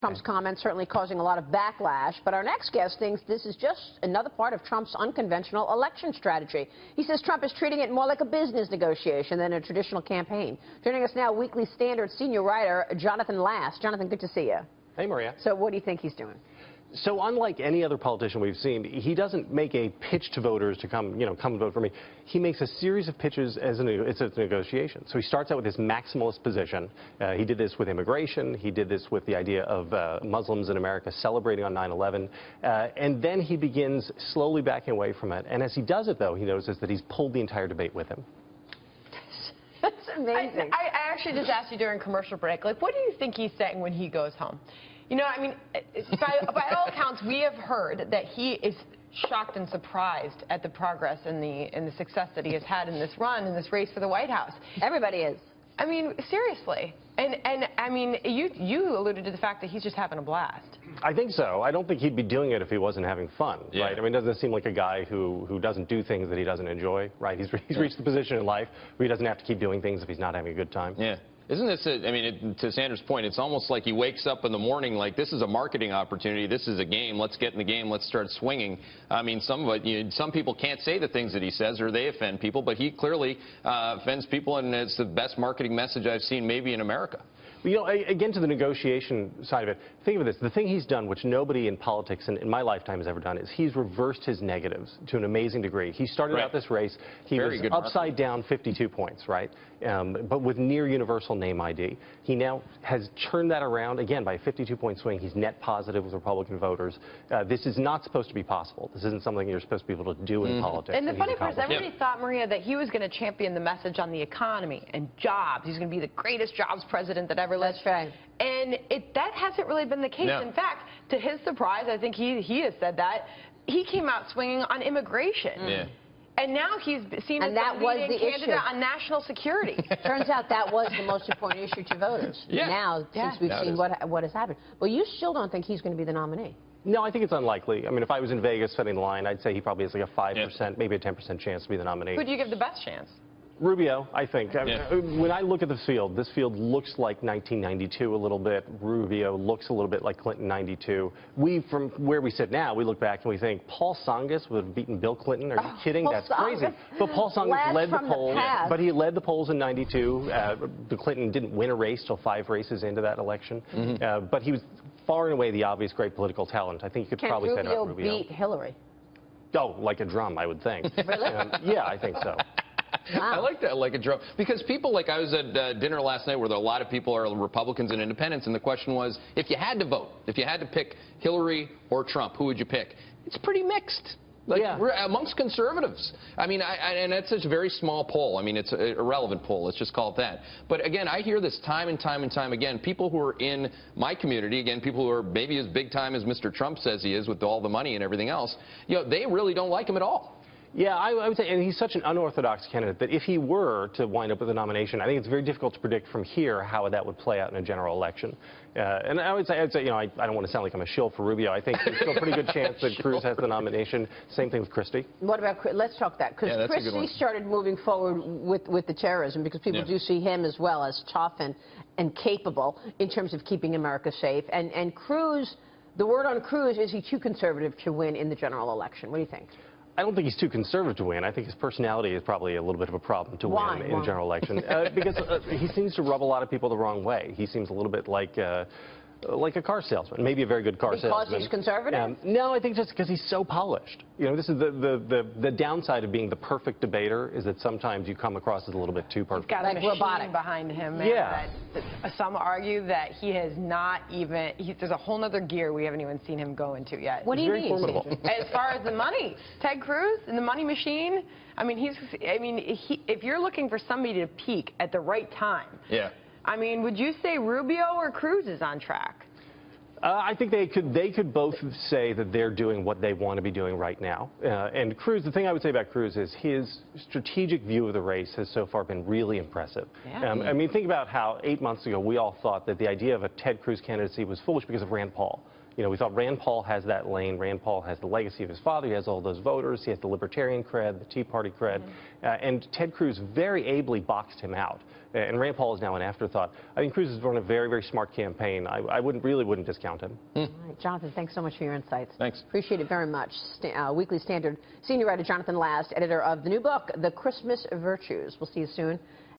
Trump's comments certainly causing a lot of backlash, but our next guest thinks this is just another part of Trump's unconventional election strategy. He says Trump is treating it more like a business negotiation than a traditional campaign. Joining us now, Weekly Standard senior writer Jonathan Last. Jonathan, good to see you. Hey, Maria. So what do you think he's doing? So unlike any other politician we've seen, he doesn't make a pitch to voters to come and vote for me. He makes a series of pitches as it's a negotiation. So he starts out with this maximalist position. He did this with immigration. He did this with the idea of Muslims in America celebrating on 9/11. And then he begins slowly backing away from it. And as he does it, though, he notices that he's pulled the entire debate with him. That's amazing. I actually just asked you during commercial break, like, what do you think he's saying when he goes home? You know, I mean, by all accounts, we have heard that he is shocked and surprised at the progress and the success that he has had in this run, in this race for the White House. Everybody is. I mean, seriously. And I mean, you alluded to the fact that he's just having a blast. I think so. I don't think he'd be doing it if he wasn't having fun, right? I mean, doesn't it seem like a guy who doesn't do things that he doesn't enjoy, right? He's reached the position in life where he doesn't have to keep doing things if he's not having a good time. Yeah. Isn't this, I mean, to Sandra's point, it's almost like he wakes up in the morning like, this is a marketing opportunity, this is a game, let's get in the game, let's start swinging. I mean, some people can't say the things that he says or they offend people, but he clearly offends people, and it's the best marketing message I've seen maybe in America. You know, again, to the negotiation side of it, think of this. The thing he's done, which nobody in politics in my lifetime has ever done, is he's reversed his negatives to an amazing degree. He started out this race, he was upside down 52 points, right? But with near universal name ID. He now has turned that around, again, by a 52-point swing. He's net positive with Republican voters. This is not supposed to be possible. This isn't something you're supposed to be able to do in politics. And the funny part is everybody thought, Maria, that he was going to champion the message on the economy and jobs. He's going to be the greatest jobs president that ever lived. That's right. And that hasn't really been the case. No. In fact, to his surprise, I think he has said that, he came out swinging on immigration. Yeah. And now he's seen as the leading candidate on national security. Turns out that was the most important issue to voters. Now, since we've seen what has happened. Well, you still don't think he's going to be the nominee? No, I think it's unlikely. I mean, if I was in Vegas setting the line, I'd say he probably has like a 5%, maybe a 10% chance to be the nominee. Who do you give the best chance? Rubio, I think. When I look at this field looks like 1992 a little bit. Rubio looks a little bit like Clinton 92. From where we sit now, we look back and we think Paul Tsongas would have beaten Bill Clinton. Are you kidding? That's crazy. But Paul Tsongas led the polls. But he led the polls in 92. Bill Clinton didn't win a race till 5 races into that election. But he was far and away the obvious great political talent. I think you could probably say that Rubio. Can Rubio beat Hillary? Oh, like a drum, I would think. Really? Yeah, I think so. Wow. I like that, like a drum. Because people, like I was at dinner last night where there are a lot of people are Republicans and independents, and the question was, if you had to vote, if you had to pick Hillary or Trump, who would you pick? It's pretty mixed. Like, amongst conservatives. I mean, and that's such a very small poll. I mean, it's an irrelevant poll. Let's just call it that. But again, I hear this time and time and time again. People who are in my community, again, people who are maybe as big time as Mr. Trump says he is with all the money and everything else, you know, they really don't like him at all. Yeah, I would say, and he's such an unorthodox candidate that if he were to wind up with a nomination, I think it's very difficult to predict from here how that would play out in a general election. And I would say, you know, I don't want to sound like I'm a shill for Rubio. I think there's still a pretty good chance that Cruz has the nomination. Same thing with Christie. What about, let's talk that, because Christie started moving forward with the terrorism, because people do see him as well as tough and capable in terms of keeping America safe. And Cruz, the word on Cruz, is he too conservative to win in the general election? What do you think? I don't think he's too conservative to win. I think his personality is probably a little bit of a problem to win in a general election. Because he seems to rub a lot of people the wrong way. He seems a little bit like a car salesman, maybe a very good car salesman. Because he's conservative? No, I think just because he's so polished. You know, this is the downside of being the perfect debater is that sometimes you come across as a little bit too perfect. He's got a machine behind him. Man, that some argue that he has not even, there's a whole other gear we haven't even seen him go into yet. What do you mean? As far as the money, Ted Cruz and the money machine, I mean, if you're looking for somebody to peak at the right time, I mean, would you say Rubio or Cruz is on track? I think they could both say that they're doing what they want to be doing right now. And Cruz, the thing I would say about Cruz is his strategic view of the race has so far been really impressive. I mean, think about how 8 months ago we all thought that the idea of a Ted Cruz candidacy was foolish because of Rand Paul. You know, we thought Rand Paul has that lane. Rand Paul has the legacy of his father. He has all those voters. He has the Libertarian cred, the Tea Party cred. And Ted Cruz very ably boxed him out. And Rand Paul is now an afterthought. I think Cruz has run a very, very smart campaign. I really wouldn't discount him. All right, Jonathan, thanks so much for your insights. Thanks. Appreciate it very much. Weekly Standard senior writer Jonathan Last, editor of the new book, The Christmas Virtues. We'll see you soon.